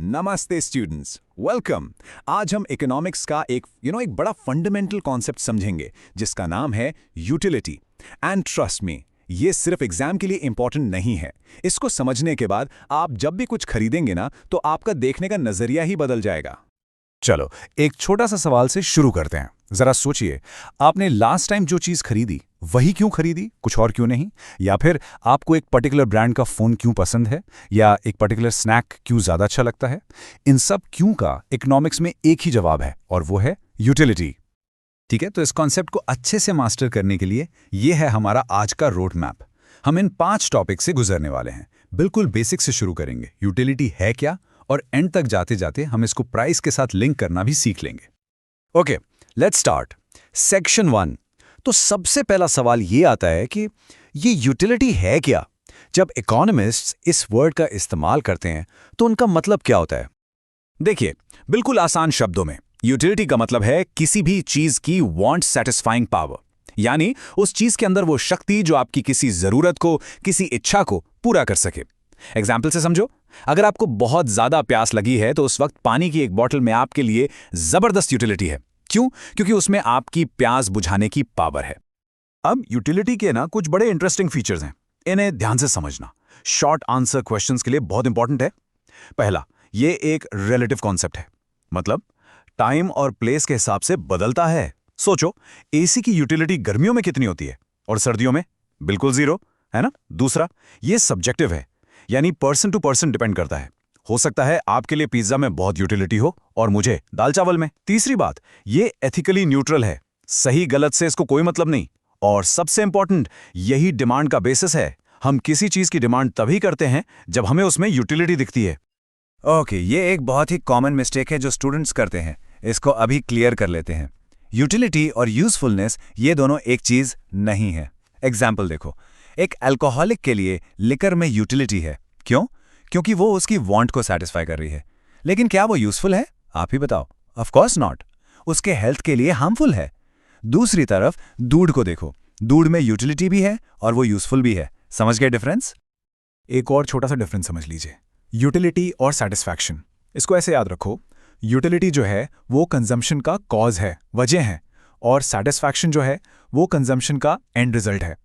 नमस्ते students, welcome. आज हम इकोनॉमिक्स का एक बड़ा फंडामेंटल कॉन्सेप्ट समझेंगे जिसका नाम है यूटिलिटी। एंड ट्रस्ट मी, ये सिर्फ एग्जाम के लिए इंपॉर्टेंट नहीं है। इसको समझने के बाद आप जब भी कुछ खरीदेंगे ना, तो आपका देखने का नजरिया ही बदल जाएगा। चलो एक छोटा सा सवाल से शुरू करते हैं। जरा सोचिए, आपने लास्ट टाइम जो चीज खरीदी वही क्यों खरीदी, कुछ और क्यों नहीं? या फिर आपको एक पर्टिकुलर ब्रांड का फोन क्यों पसंद है, या एक पर्टिकुलर स्नैक क्यों ज्यादा अच्छा लगता है? इन सब क्यों का इकोनॉमिक्स में एक ही जवाब है, और वो है यूटिलिटी। ठीक है, तो इस कॉन्सेप्ट को अच्छे से मास्टर करने के लिए ये है हमारा आज का रोड मैप। हम इन 5 टॉपिक से गुजरने वाले हैं। बिल्कुल बेसिक से शुरू करेंगे, यूटिलिटी है क्या, और एंड तक जाते जाते हम इसको प्राइस के साथ लिंक करना भी सीख लेंगे। Okay, let's start. सेक्शन 1। तो सबसे पहला सवाल ये आता है कि ये यूटिलिटी है क्या? जब इकोनॉमिस्ट्स इस वर्ड का इस्तेमाल करते हैं तो उनका मतलब क्या होता है? देखिए, बिल्कुल आसान शब्दों में यूटिलिटी का मतलब है किसी भी चीज की वांट सैटिस्फाइंग पावर, यानी उस चीज के अंदर वो शक्ति जो आपकी किसी जरूरत को, किसी इच्छा को पूरा कर सके। एग्जाम्पल से समझो, अगर आपको बहुत ज्यादा प्यास लगी है तो उस वक्त पानी की एक बोतल में आपके लिए जबरदस्त यूटिलिटी है। क्यों? क्योंकि उसमें आपकी प्यास बुझाने की पावर है। अब यूटिलिटी के कुछ बड़े इंटरेस्टिंग फीचर्स हैं, इन्हें ध्यान से समझना। शॉर्ट आंसर क्वेश्चंस के लिए बहुत इंपॉर्टेंट है। पहला, ये एक रिलेटिव कॉन्सेप्ट है, मतलब टाइम और प्लेस के हिसाब से बदलता है। सोचो, एसी की यूटिलिटी गर्मियों में कितनी होती है और सर्दियों में? बिल्कुल 0, है ना? दूसरा, ये सब्जेक्टिव है, यानी पर्सन टू पर्सन डिपेंड करता है। हो सकता है आपके लिए पिज्जा में बहुत यूटिलिटी हो और मुझे दाल चावल में। तीसरी बात, ये एथिकली न्यूट्रल है, सही गलत से इसको कोई मतलब नहीं। और सबसे इंपॉर्टेंट, यही डिमांड का बेसिस है। हम किसी चीज की डिमांड तभी करते हैं जब हमें उसमें यूटिलिटी दिखती है। ओके, ये एक बहुत ही कॉमन मिस्टेक है जो स्टूडेंट्स करते हैं। इसको अभी क्लियर कर लेते हैं। यूटिलिटी और यूजफुलनेस ये दोनों एक चीज नहीं है। एग्जाम्पल देखो, एक अल्कोहलिक के लिए लिकर में यूटिलिटी है। क्यों? क्योंकि वो उसकी वांट को सेटिस्फाई कर रही है। लेकिन क्या वो यूजफुल है? आप ही बताओ। Of course not. उसके हेल्थ के लिए हार्मफुल है। दूसरी तरफ दूध को देखो, दूध में यूटिलिटी भी है और वो यूजफुल भी है। समझ गए डिफरेंस? एक और छोटा सा डिफरेंस समझ लीजिए, यूटिलिटी और सैटिस्फैक्शन। इसको ऐसे याद रखो, यूटिलिटी जो है वो कंजम्पशन का कॉज है, वजह है, और सैटिस्फैक्शन जो है वो कंजम्पशन का एंड रिजल्ट है।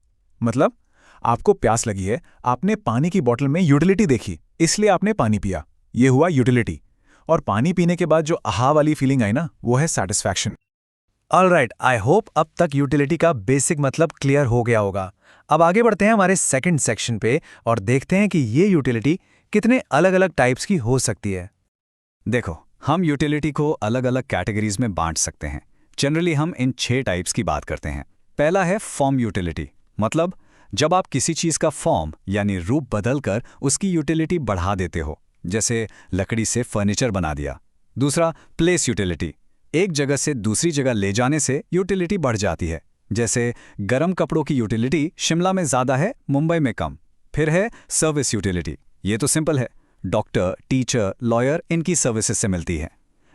मतलब आपको प्यास लगी है, आपने पानी की बोतल में यूटिलिटी देखी, इसलिए आपने पानी पिया, ये हुआ यूटिलिटी। और पानी पीने के बाद जो आहा वाली फीलिंग आई ना, वो है सैटिस्फैक्शन। ऑलराइट, आई होप अब तक यूटिलिटी का बेसिक मतलब क्लियर हो गया होगा। अब आगे बढ़ते हैं हमारे सेकंड सेक्शन पे और देखते हैं कि ये यूटिलिटी कितने अलग अलग टाइप्स की हो सकती है। देखो, हम यूटिलिटी को अलग अलग कैटेगरीज में बांट सकते हैं। जनरली हम इन 6 टाइप्स की बात करते हैं। पहला है फॉर्म यूटिलिटी, मतलब जब आप किसी चीज का फॉर्म यानी रूप बदलकर उसकी यूटिलिटी बढ़ा देते हो, जैसे लकड़ी से फर्नीचर बना दिया। दूसरा, प्लेस यूटिलिटी, एक जगह से दूसरी जगह ले जाने से यूटिलिटी बढ़ जाती है, जैसे गर्म कपड़ों की यूटिलिटी शिमला में ज्यादा है, मुंबई में कम। फिर है सर्विस यूटिलिटी, ये तो सिंपल है, डॉक्टर, टीचर, लॉयर इनकी सर्विसेज से मिलती है।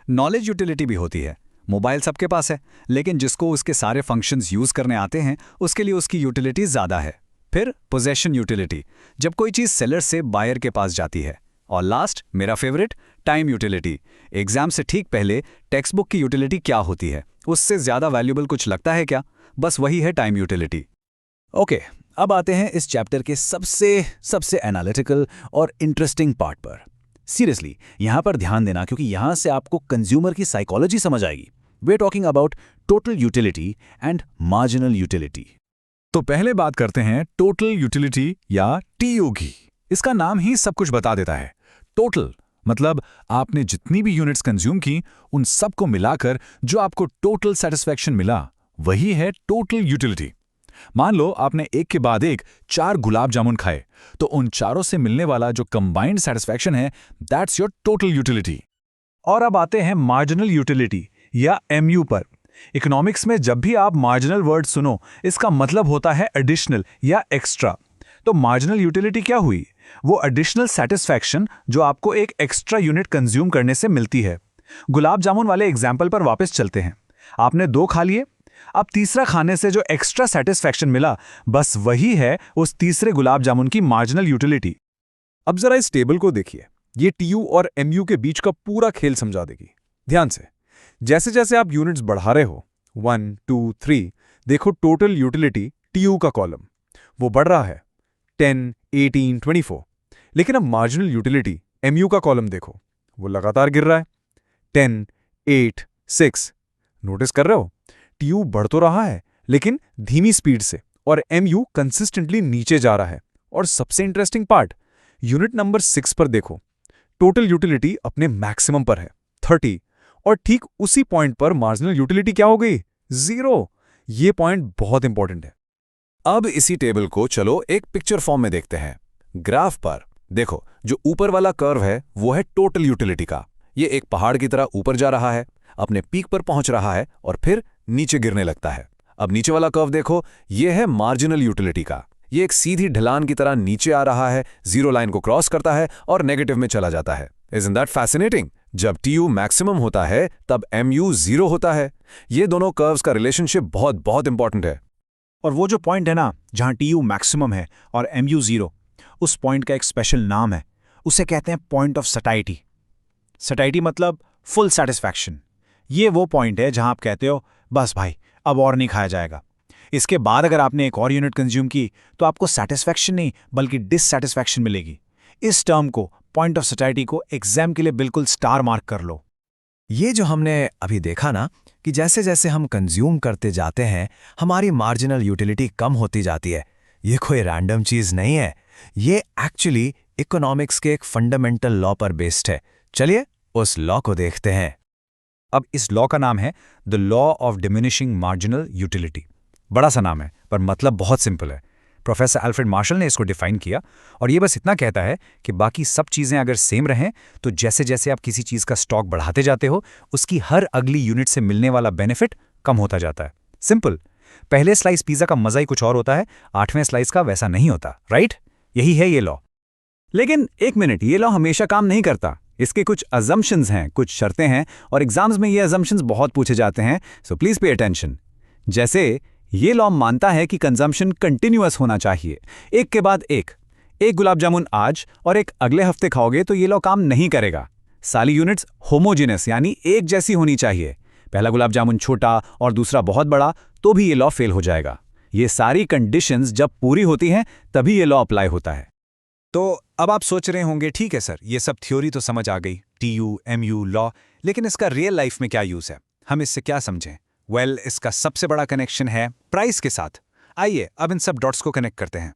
नॉलेज यूटिलिटी भी होती है, मोबाइल सबके पास है, लेकिन जिसको उसके सारे फंक्शंस यूज करने आते हैं उसके लिए उसकी यूटिलिटी ज्यादा है। फिर पोजेशन यूटिलिटी, जब कोई चीज सेलर से बायर के पास जाती है। और लास्ट, मेरा फेवरेट, टाइम यूटिलिटी। एग्जाम से ठीक पहले टेक्स्ट बुक की यूटिलिटी क्या होती है, उससे ज्यादा वैल्यूएबल कुछ लगता है क्या? बस वही है टाइम यूटिलिटी। ओके, अब आते हैं इस चैप्टर के सबसे एनालिटिकल और इंटरेस्टिंग पार्ट पर। सीरियसली यहां पर ध्यान देना, क्योंकि यहां से आपको कंज्यूमर की साइकोलॉजी समझ आएगी। We are talking about total utility and marginal utility. तो पहले बात करते हैं टोटल यूटिलिटी या टीयू की। इसका नाम ही सब कुछ बता देता है। टोटल मतलब आपने जितनी भी यूनिट्स कंज्यूम की उन सब को मिलाकर जो आपको टोटल सेटिस्फैक्शन मिला, वही है टोटल यूटिलिटी। मान लो आपने एक के बाद एक 4 गुलाब जामुन खाए, तो उन चारों से मिलने वाला जो कंबाइंड सेटिस्फैक्शन है, दैट्स योर टोटल यूटिलिटी। और अब आते हैं मार्जिनल यूटिलिटी या एमयू पर। इकोनॉमिक्स में जब भी आप मार्जिनल वर्ड सुनो, इसका मतलब होता है एडिशनल या एक्स्ट्रा। तो मार्जिनल यूटिलिटी क्या हुई? वो एडिशनल सेटिस्फैक्शन जो आपको एक एक्स्ट्रा यूनिट कंज्यूम करने से मिलती है। गुलाब जामुन वाले एग्जाम्पल पर वापस चलते हैं। आपने 2 खा लिए, अब तीसरा खाने से जो एक्स्ट्रा सेटिस्फैक्शन मिला, बस वही है उस तीसरे गुलाब जामुन की मार्जिनल यूटिलिटी। अब जरा इस टेबल को देखिए, ये टीयू और एमयू के बीच का पूरा खेल समझा देगी। ध्यान से, जैसे जैसे आप यूनिट्स बढ़ा रहे हो 1, 2, 3, देखो टोटल यूटिलिटी टीयू का कॉलम वो बढ़ रहा है 10, 18, 24। लेकिन अब मार्जिनल यूटिलिटी एमयू का कॉलम देखो, वो लगातार गिर रहा है 10, 8, 6। नोटिस कर रहे हो, टीयू बढ़ तो रहा है लेकिन धीमी स्पीड से, और एमयू कंसिस्टेंटली नीचे जा रहा है। और सबसे इंटरेस्टिंग पार्ट, यूनिट नंबर 6 पर देखो, टोटल यूटिलिटी अपने मैक्सिमम पर है 30, और ठीक उसी पॉइंट पर मार्जिनल यूटिलिटी क्या हो गई? 0। ये पॉइंट बहुत इंपॉर्टेंट है। अब इसी टेबल को चलो एक पिक्चर फॉर्म में देखते हैं। ग्राफ पर देखो, जो ऊपर वाला कर्व है वो है टोटल यूटिलिटी का। ये एक पहाड़ की तरह ऊपर जा रहा है, अपने पीक पर पहुंच रहा है और फिर नीचे गिरने लगता है। अब नीचे वाला कर्व देखो, ये है मार्जिनल यूटिलिटी का। ये एक सीधी ढलान की तरह नीचे आ रहा है, जीरो लाइन को क्रॉस करता है और नेगेटिव में चला जाता है। Isn't that fascinating? जब TU मैक्सिमम होता है तब MU 0 होता है। ये दोनों कर्व्स का रिलेशनशिप बहुत बहुत इंपॉर्टेंट है। और वो जो पॉइंट है ना जहां TU मैक्सिमम है और MU 0, उस पॉइंट का एक स्पेशल नाम है। उसे कहते हैं पॉइंट ऑफ सटाइटी। सटाइटी मतलब फुल सेटिस्फैक्शन। ये वो पॉइंट है जहां आप कहते हो बस भाई अब और नहीं खाया जाएगा। इसके बाद अगर आपने एक और यूनिट कंज्यूम की तो आपको सेटिस्फैक्शन नहीं बल्कि डिससेटिस्फैक्शन मिलेगी। इस टर्म को, पॉइंट ऑफ सटाइटी को, एग्जाम के लिए बिल्कुल स्टार मार्क कर लो। ये जो हमने अभी देखा ना कि जैसे जैसे हम कंज्यूम करते जाते हैं हमारी मार्जिनल यूटिलिटी कम होती जाती है, ये कोई रैंडम चीज़ नहीं है। ये एक्चुअली इकोनॉमिक्स के एक फंडामेंटल लॉ पर बेस्ड है। चलिए उस लॉ को देखते हैं। अब इस लॉ का नाम है the law of diminishing marginal utility. बड़ा सा नाम है पर मतलब बहुत सिंपल है। प्रोफेसर अल्फ्रेड मार्शल ने इसको डिफाइन किया और ये बस इतना कहता है कि बाकी सब चीज़ें अगर सेम रहें तो जैसे जैसे आप किसी चीज़ का स्टॉक बढ़ाते जाते हो उसकी हर अगली यूनिट से मिलने वाला बेनिफिट कम होता जाता है। सिंपल। पहले स्लाइस पिज़्ज़ा का मज़ा ही कुछ और होता है, 8वें स्लाइस का वैसा नहीं होता, राइट? यही है ये लॉ। लेकिन एक मिनट, ये लॉ हमेशा काम नहीं करता। इसके कुछ अजम्पशंस हैं, कुछ शर्तें हैं और एग्जाम्स में ये अजम्पशंस बहुत पूछे जाते हैं, सो प्लीज पे अटेंशन। जैसे ये लॉ मानता है कि कंजम्पशन कंटिन्यूअस होना चाहिए, एक के बाद एक गुलाब जामुन आज और एक अगले हफ्ते खाओगे तो ये लॉ काम नहीं करेगा। सारी यूनिट्स होमोजेनस यानी एक जैसी होनी चाहिए। पहला गुलाब जामुन छोटा और दूसरा बहुत बड़ा तो भी ये लॉ फेल हो जाएगा। ये सारी कंडीशंस जब पूरी होती हैं तभी ये लॉ अप्लाई होता है। तो अब आप सोच रहे होंगे ठीक है सर, ये सब थ्योरी तो समझ आ गई, TU, MU, लॉ, लेकिन इसका रियल लाइफ में क्या यूज़ है? हम इससे क्या समझें? वेल, इसका सबसे बड़ा कनेक्शन है प्राइस के साथ। आइए अब इन सब डॉट्स को कनेक्ट करते हैं।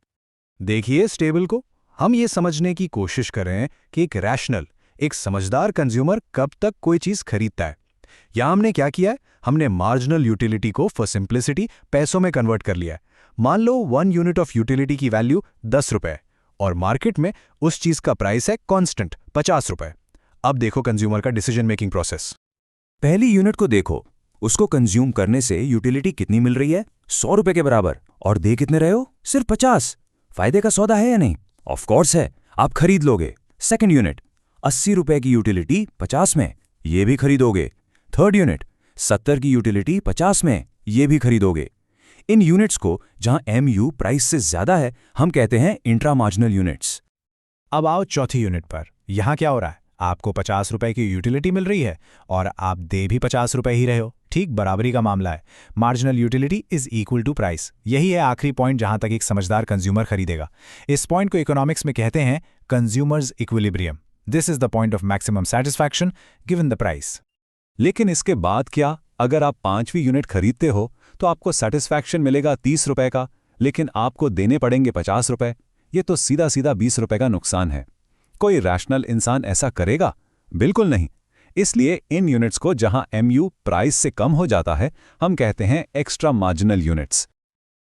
देखिए इस टेबल को, हम ये समझने की कोशिश करें कि एक रैशनल, एक समझदार कंज्यूमर कब तक कोई चीज़ खरीदता है। या हमने क्या किया है, हमने मार्जिनल यूटिलिटी को फॉर सिंप्लिसिटी पैसों में कन्वर्ट कर लिया है। मान लो 1 यूनिट ऑफ यूटिलिटी की वैल्यू 10 रुपए और मार्केट में उस चीज का प्राइस है कांस्टेंट 50 रुपए। अब देखो कंज्यूमर का डिसीजन मेकिंग प्रोसेस। पहली यूनिट को देखो, उसको कंज्यूम करने से यूटिलिटी कितनी मिल रही है? 100 रुपए के बराबर। और दे कितने रहे हो? सिर्फ 50। फायदे का सौदा है या नहीं? ऑफ कोर्स है, आप खरीद लोगे। सेकंड यूनिट, 80 रुपए की यूटिलिटी 50 में, ये भी खरीदोगे। थर्ड यूनिट, 70 की यूटिलिटी 50 में, ये भी खरीदोगे। इन यूनिट्स को जहां MU प्राइस से ज्यादा है हम कहते हैं इंट्रा मार्जिनल यूनिट्स। अब आओ चौथी यूनिट पर। यहां क्या हो रहा है? आपको 50 रुपए की यूटिलिटी मिल रही है और आप दे भी 50 रुपए ही रहे हो। ठीक बराबरी का मामला है। Marginal utility is equal to price. यही है आखिरी पॉइंट जहां तक एक समझदार कंज्यूमर खरीदेगा। इस पॉइंट को इकोनॉमिक्स में कहते हैं consumers equilibrium. This is the point of maximum satisfaction given the price. लेकिन इसके बाद क्या? अगर आप 5वीं यूनिट खरीदते हो तो आपको सेटिस्फैक्शन मिलेगा 30 रुपए का, लेकिन आपको देने पड़ेंगे 50 रुपए। ये तो सीधा सीधा 20 रुपए का नुकसान है। कोई रैशनल इंसान ऐसा करेगा? बिल्कुल नहीं। इसलिए इन यूनिट्स को जहां MU प्राइस से कम हो जाता है हम कहते हैं एक्स्ट्रा मार्जिनल यूनिट्स।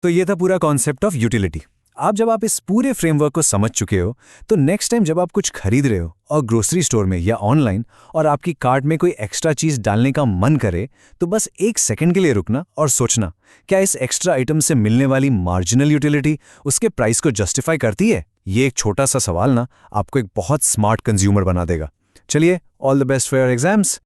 तो ये था पूरा कॉन्सेप्ट ऑफ यूटिलिटी। जब आप इस पूरे फ्रेमवर्क को समझ चुके हो तो नेक्स्ट टाइम जब आप कुछ खरीद रहे हो और ग्रोसरी स्टोर में या ऑनलाइन और आपकी कार्ट में कोई एक्स्ट्रा चीज डालने का मन करे तो बस 1 सेकंड के लिए रुकना और सोचना, क्या इस एक्स्ट्रा आइटम से मिलने वाली मार्जिनल यूटिलिटी उसके प्राइस को जस्टिफाई करती है? ये एक छोटा सा सवाल ना आपको एक बहुत स्मार्ट कंज्यूमर बना देगा। चलिए, all the best for your exams.